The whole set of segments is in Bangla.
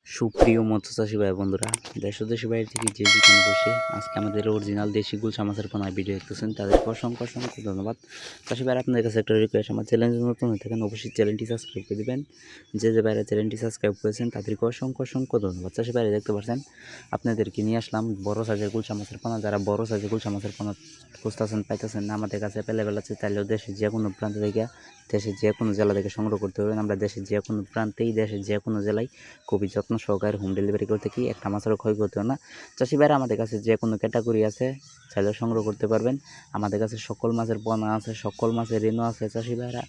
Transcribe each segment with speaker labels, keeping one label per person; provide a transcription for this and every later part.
Speaker 1: সুপ্রিয় মৎস্যচাষী ভাই বন্ধুরা, দেশ ও দেশের বাইরে থেকে যে যেখানে বসে আজকে আমাদের অরিজিনাল দেশি গুলশা মাছের পোনা ভিডিও দেখতেছেন তাদেরকে অসংখ্য অসংখ্য ধন্যবাদ। চাষি ভাইরা আপনাদের কাছে একটা রিকোয়েস্ট, আমার চ্যানেলে নতুন হয়ে থাকেন অবশ্যই চ্যানেলটি সাবস্ক্রাইব করে দেবেন। যে বাইরে চ্যানেলটি সাবস্ক্রাইব করেছেন তাদেরকে অসংখ্য অসংখ্য ধন্যবাদ। চাষি ভাইরা দেখতে পাচ্ছেন আপনাদেরকে নিয়ে আসলাম বড় সাইজের গুলশা মাছের পোনা। যারা বড় সাইজের গুলশা মাছের পোনা খুঁজতেছেন পাইতেছেন না, আমাদের কাছে অ্যাভেলেবেল আছে। তাইলেও দেশের যে কোনো প্রান্ত থেকে, দেশের যে কোনো জেলা থেকে সংগ্রহ করতে পারবেন। আমরা দেশের যে কোনো প্রান্তেই, দেশের যে কোনো জেলায় খুবই যত্ন সহকারে হোম ডেলিভারি করে থাকি। একটা মাছেরও ক্ষয় করতে হয় না। চাষি ভাইরা আমাদের কাছে যে কোনো ক্যাটাগরি আছে, চাইলেও সংগ্রহ করতে পারবেন। আমাদের কাছে সকল মাছের পোনা আছে, সকল মাছের রেণু আছে। চাষি ভাইরা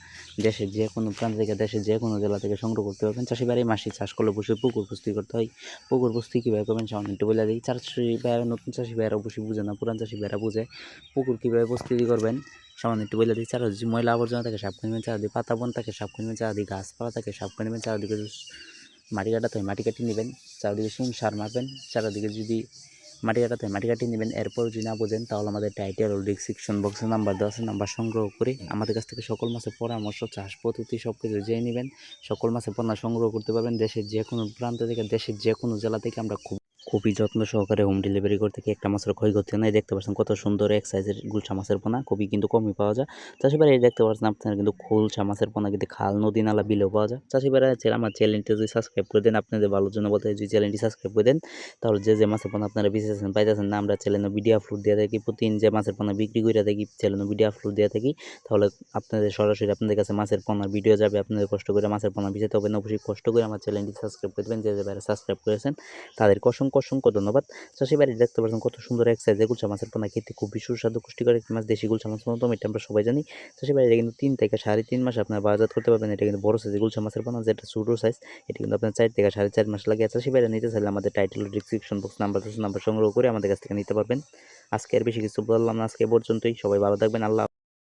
Speaker 1: দেশের যে কোনো প্রান্ত থেকে, দেশের যে কোনো জেলা থেকে সংগ্রহ করতে পারবেন। চাষি ভাইরা এই মাছটি চাষ করলে অবশ্যই পুকুর প্রস্তুতি করতে হয়। পুকুর প্রস্তুতি কীভাবে করবেন সামান্য একটু বলে দিই। চাষি ভাইরা, নতুন চাষি ভাইরা অবশ্যই বুঝে না, পুরান চাষি ভাইরা বুঝে। পুকুর কীভাবে প্রস্তুতি করবেন সামান্য একটু বলে দিই। চারদিকে ময়লা আবর্জনা থাকে সাফ করে নেবেন, চারদিকে পাতা বন থাকে সাফ করে নেবেন, চারদিকে গাছপালা থাকে সাফ করে নেবেন, চারদিকে মাটি কাটাতে হয় মাটি কাটিয়ে নেবেন, চারদিকে সার মারবেন, চারদিকে যদি মাটি কাটাতে হয় মাটি কাটিয়ে নেবেন। এরপর যদি না বোঝেন তাহলে আমাদের টাইটেল ও ডিসক্রিপশন বক্সে নাম্বার দেওয়া আছে, নাম্বার সংগ্রহ করে আমাদের কাছ থেকে সকল মাছের পরামর্শ, চাষ পদ্ধতি সব কিছু জেনে নেবেন। সকল মাছের পণ্য সংগ্রহ করতে পারবেন। দেশের যে কোনো প্রান্ত থেকে, দেশের যে কোনো জেলা থেকে আমরা খুবই যত্ন সহকারে হোম ডেলিভারি করে থাকি। একটা মাছের ক্ষয় করতে নাই। দেখতে পাচ্ছেন কত সুন্দর এক সাইজের গুলশা মাছের পোনা, খুবই কিন্তু কমই পাওয়া যায়। চাষিবারে দেখতে পাচ্ছেন আপনারা কিন্তু গুলশা মাছের পোনা কিন্তু খাল, নদী, নালা, বিলেও পাওয়া যায়। চাষিবারে আমার চ্যানেলটি যদি সাবস্ক্রাইব করে দেন, আপনাদের ভালোর জন্য বলতে যদি চ্যানেলটি সাবস্ক্রাইব করে দেন, তাহলে যে মাছের পোনা আপনারা বেঁচেছেন পাইতেছেন না, আমরা চ্যানেলে ভিডিও আপলোড দিয়ে থাকি। প্রতিদিন যে মাছের পোনা বিক্রি করে থাকি চ্যানেলে ভিডিও আপলোড দিয়ে থাকি। তাহলে আপনাদের সরাসরি আপনাদের কাছে মাছের পোনার ভিডিও যাবে। আপনাদের কষ্ট করে মাছের পোনা বেঁচেতে হবে না, অবশ্যই কষ্ট করে আমার চ্যানেলটি সাবস্ক্রাইব করে দেবেন। যে বাইরে সাবস্ক্রাইব করেছেন তাদেরকে অসংখ্য অসংখ্য ধন্যবাদ। চাষি বাড়ি দেখতে পাচ্ছেন কত সুন্দর এক সাইজের গুলশা মাছের পোনা, খেতে খুবই সুস্বাদু পুষ্টিকর একটি মাছ। দেশি গুলশা মাছ মতো এটা আমরা সবাই জানি। চাষি বাড়িতে কিন্তু 3 থেকে 3.5 মাস আপনার বাজারজাত করতে পারবেন। এটা কিন্তু বড় সাইজের গুলশা মাছের পোনা, যেটা ছোটো সাইজ, এটা কিন্তু আপনার 4 থেকে 4.5 মাস লাগে। চাষি বাড়ি নিতে চাইলে আমাদের টাইটেল ডিসক্রিপশন বক্স নাম্বার সংগ্রহ করে আমাদের কাছ থেকে নিতে পারবেন। আজকে আর বেশি কিছু বললাম না, আজকে পর্যন্তই। সবাই ভালো থাকবেন। আল্লাহ।